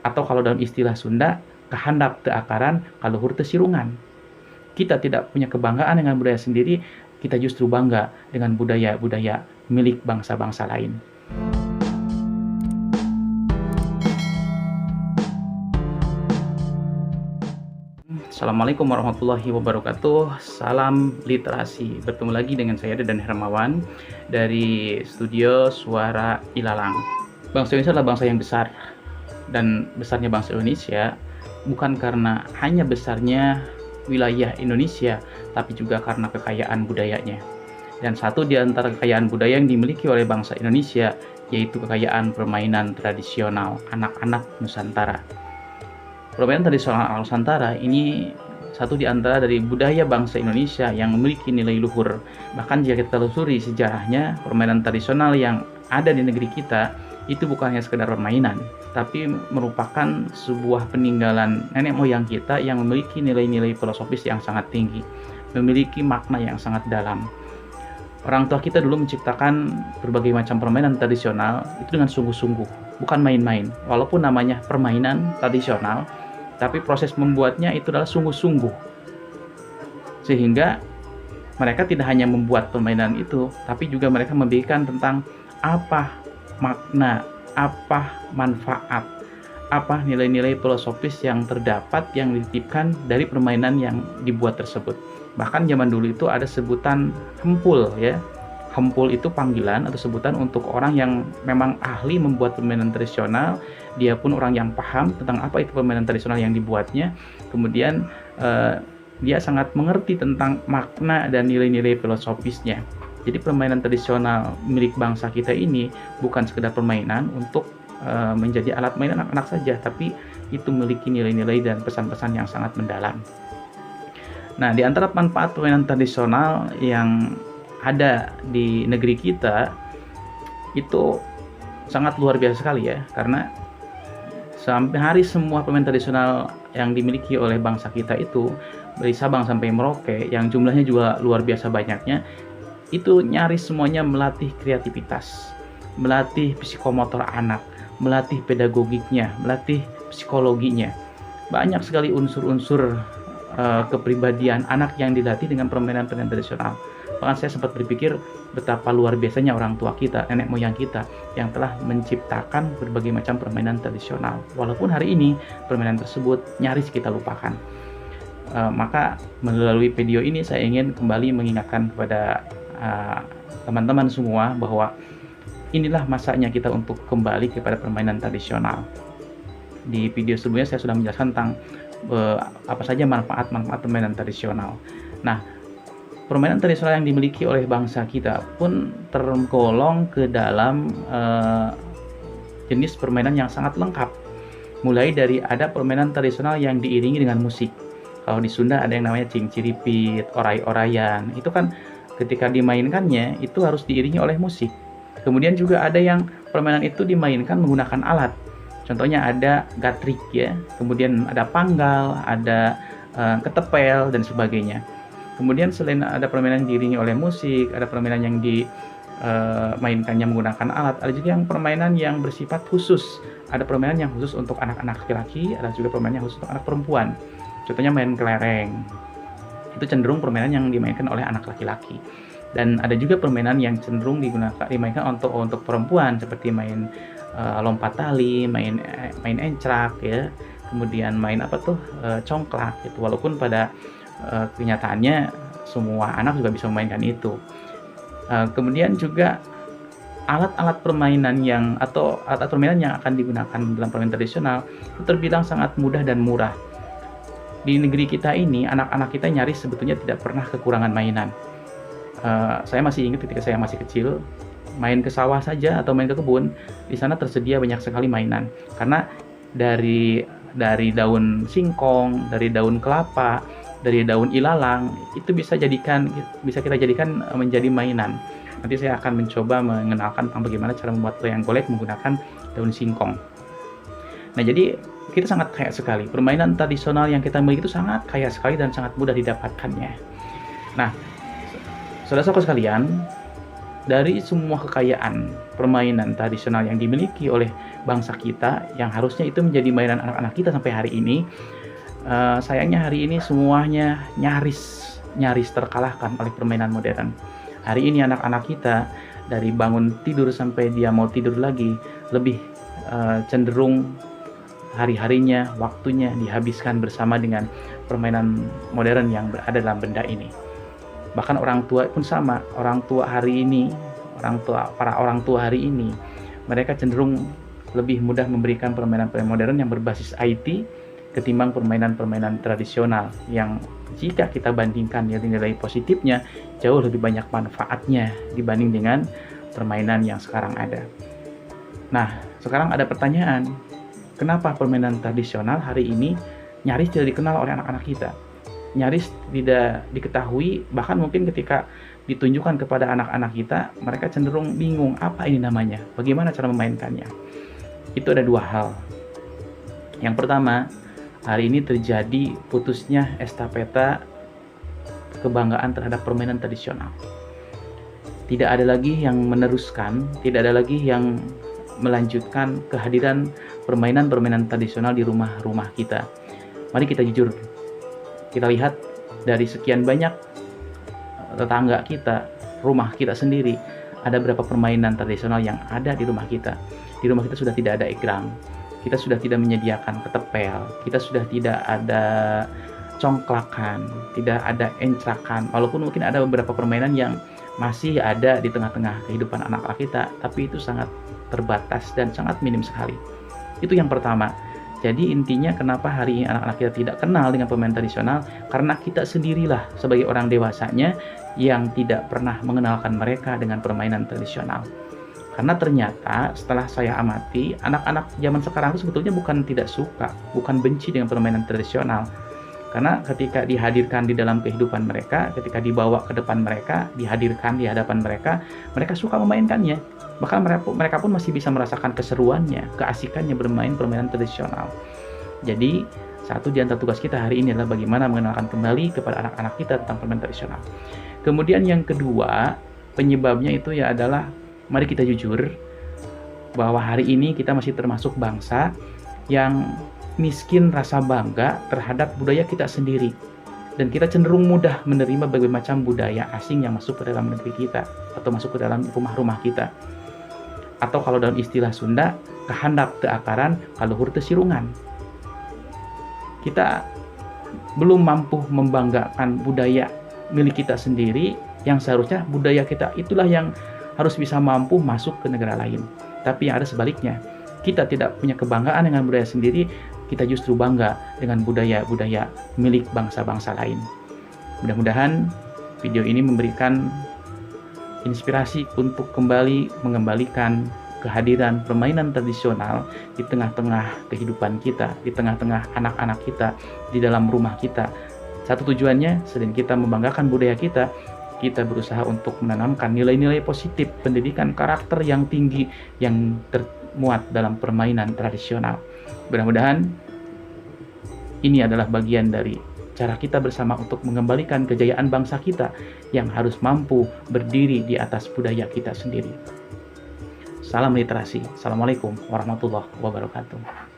Atau kalau dalam istilah Sunda, kehandap teu akaran, kaluhur teu sirungan. Kita tidak punya kebanggaan dengan budaya sendiri, kita justru bangga dengan budaya-budaya milik bangsa-bangsa lain. Assalamualaikum warahmatullahi wabarakatuh. Salam literasi. Bertemu lagi dengan saya Dedan Hermawan dari studio Suara Ilalang. Bangsa Indonesia adalah bangsa yang besar, dan besarnya bangsa Indonesia bukan karena hanya besarnya wilayah Indonesia, tapi juga karena kekayaan budayanya. Dan satu di antara kekayaan budaya yang dimiliki oleh bangsa Indonesia yaitu kekayaan permainan tradisional anak-anak Nusantara. Permainan tradisional Nusantara ini satu di antara dari budaya bangsa Indonesia yang memiliki nilai luhur. Bahkan jika kita telusuri sejarahnya, permainan tradisional yang ada di negeri kita itu bukan hanya sekedar permainan, tapi merupakan sebuah peninggalan nenek moyang kita yang memiliki nilai-nilai filosofis yang sangat tinggi, memiliki makna yang sangat dalam. Orang tua kita dulu menciptakan berbagai macam permainan tradisional itu dengan sungguh-sungguh, bukan main-main. Walaupun namanya permainan tradisional, tapi proses membuatnya itu adalah sungguh-sungguh. Sehingga mereka tidak hanya membuat permainan itu, tapi juga mereka memikirkan tentang apa makna, apa manfaat, apa nilai-nilai filosofis yang terdapat, yang dititipkan dari permainan yang dibuat tersebut. Bahkan zaman dulu itu ada sebutan hempul ya. Hempul itu panggilan atau sebutan untuk orang yang memang ahli membuat permainan tradisional. Dia pun orang yang paham tentang apa itu permainan tradisional yang dibuatnya. Kemudian dia sangat mengerti tentang makna dan nilai-nilai filosofisnya. Jadi permainan tradisional milik bangsa kita ini bukan sekedar permainan untuk menjadi alat main anak-anak saja, tapi itu memiliki nilai-nilai dan pesan-pesan yang sangat mendalam. Nah, di antara manfaat permainan tradisional yang ada di negeri kita itu sangat luar biasa sekali ya, karena sampai hari semua permainan tradisional yang dimiliki oleh bangsa kita itu dari Sabang sampai Merauke yang jumlahnya juga luar biasa banyaknya, itu nyaris semuanya melatih kreativitas, melatih psikomotor anak, melatih pedagogiknya, melatih psikologinya. Banyak sekali unsur-unsur kepribadian anak yang dilatih dengan permainan-permainan tradisional. Bahkan saya sempat berpikir betapa luar biasanya orang tua kita, nenek moyang kita yang telah menciptakan berbagai macam permainan tradisional. Walaupun hari ini permainan tersebut nyaris kita lupakan. Maka melalui video ini saya ingin kembali mengingatkan kepada teman-teman semua bahwa inilah masanya kita untuk kembali kepada permainan tradisional. Di video sebelumnya saya sudah menjelaskan tentang apa saja manfaat-manfaat permainan tradisional. Nah, permainan tradisional yang dimiliki oleh bangsa kita pun tergolong ke dalam jenis permainan yang sangat lengkap. Mulai dari ada permainan tradisional yang diiringi dengan musik. Kalau di Sunda ada yang namanya cingciripit, oray-orayan. Itu kan ketika dimainkannya itu harus diiringi oleh musik. Kemudian juga ada yang permainan itu dimainkan menggunakan alat. Contohnya ada gatrik ya, kemudian ada panggal, ada ketepel dan sebagainya. Kemudian selain ada permainan yang diiringi oleh musik, ada permainan yang dimainkannya menggunakan alat, ada juga yang permainan yang bersifat khusus. Ada permainan yang khusus untuk anak-anak laki-laki, ada juga permainan yang khusus untuk anak perempuan. Contohnya main kelereng. Itu cenderung permainan yang dimainkan oleh anak laki-laki. Dan ada juga permainan yang cenderung dimainkan untuk perempuan, seperti main lompat tali, main encrak ya, kemudian main congklak gitu. Walaupun pada kenyataannya semua anak juga bisa memainkan itu. Kemudian juga alat-alat permainan atau alat permainan yang akan digunakan dalam permainan tradisional itu terbilang sangat mudah dan murah. Di negeri kita ini anak-anak kita nyaris sebetulnya tidak pernah kekurangan mainan. Saya masih ingat ketika saya masih kecil, main ke sawah saja atau main ke kebun, di sana tersedia banyak sekali mainan. Karena dari daun singkong, dari daun kelapa, dari daun ilalang, itu bisa kita jadikan menjadi mainan. Nanti saya akan mencoba mengenalkan tentang bagaimana cara membuat wayang golek menggunakan daun singkong. Nah, jadi kita sangat kaya sekali. Permainan tradisional yang kita miliki itu sangat kaya sekali dan sangat mudah didapatkannya. Nah, saudara-saudara sekalian, dari semua kekayaan permainan tradisional yang dimiliki oleh bangsa kita yang harusnya itu menjadi mainan anak-anak kita sampai hari ini. Sayangnya hari ini semuanya nyaris terkalahkan oleh permainan modern. Hari ini anak-anak kita dari bangun tidur sampai dia mau tidur lagi lebih cenderung hari-harinya, waktunya dihabiskan bersama dengan permainan modern yang berada dalam benda ini. Bahkan orang tua pun sama, para orang tua hari ini, mereka cenderung lebih mudah memberikan permainan-permainan modern yang berbasis IT ketimbang permainan-permainan tradisional yang jika kita bandingkan nilai-nilai positifnya jauh lebih banyak manfaatnya dibanding dengan permainan yang sekarang ada. Nah, sekarang ada pertanyaan, kenapa permainan tradisional hari ini nyaris tidak dikenal oleh anak-anak kita? Nyaris tidak diketahui, bahkan mungkin ketika ditunjukkan kepada anak-anak kita, mereka cenderung bingung, apa ini namanya? Bagaimana cara memainkannya? Itu ada dua hal. Yang pertama, hari ini terjadi putusnya estafeta kebanggaan terhadap permainan tradisional. Tidak ada lagi yang meneruskan, tidak ada lagi yang melanjutkan kehadiran permainan-permainan tradisional di rumah-rumah kita. Mari kita jujur, kita lihat dari sekian banyak tetangga kita, rumah kita sendiri, ada berapa permainan tradisional yang ada di rumah kita. Di rumah kita sudah tidak ada egrang, kita sudah tidak menyediakan ketepel, kita sudah tidak ada congklakan, tidak ada encrakan, walaupun mungkin ada beberapa permainan yang masih ada di tengah-tengah kehidupan anak-anak kita, tapi itu sangat terbatas dan sangat minim sekali. Itu yang pertama. Jadi intinya kenapa hari ini anak-anak kita tidak kenal dengan permainan tradisional, karena kita sendirilah sebagai orang dewasanya yang tidak pernah mengenalkan mereka dengan permainan tradisional. Karena ternyata setelah saya amati, anak-anak zaman sekarang itu sebetulnya bukan tidak suka, bukan benci dengan permainan tradisional. Karena ketika dihadirkan di dalam kehidupan mereka, ketika dibawa ke depan mereka, dihadirkan di hadapan mereka, mereka suka memainkannya. Bahkan mereka pun masih bisa merasakan keseruannya, keasikannya bermain permainan tradisional. Jadi, satu di antara tugas kita hari ini adalah bagaimana mengenalkan kembali kepada anak-anak kita tentang permainan tradisional. Kemudian yang kedua, penyebabnya itu ya adalah, mari kita jujur, bahwa hari ini kita masih termasuk bangsa yang miskin rasa bangga terhadap budaya kita sendiri. Dan kita cenderung mudah menerima berbagai macam budaya asing yang masuk ke dalam negeri kita, atau masuk ke dalam rumah-rumah kita. Atau kalau dalam istilah Sunda, kehandap teu akaran, kaluhur teu sirungan. Kita belum mampu membanggakan budaya milik kita sendiri, yang seharusnya budaya kita itulah yang harus bisa mampu masuk ke negara lain. Tapi yang ada sebaliknya, kita tidak punya kebanggaan dengan budaya sendiri, kita justru bangga dengan budaya-budaya milik bangsa-bangsa lain. Mudah-mudahan video ini memberikan inspirasi untuk kembali mengembalikan kehadiran permainan tradisional di tengah-tengah kehidupan kita, di tengah-tengah anak-anak kita, di dalam rumah kita. Satu tujuannya, selain kita membanggakan budaya kita, kita berusaha untuk menanamkan nilai-nilai positif, pendidikan karakter yang tinggi yang termuat dalam permainan tradisional. Mudah-mudahan ini adalah bagian dari cara kita bersama untuk mengembalikan kejayaan bangsa kita yang harus mampu berdiri di atas budaya kita sendiri. Salam literasi. Assalamualaikum warahmatullahi wabarakatuh.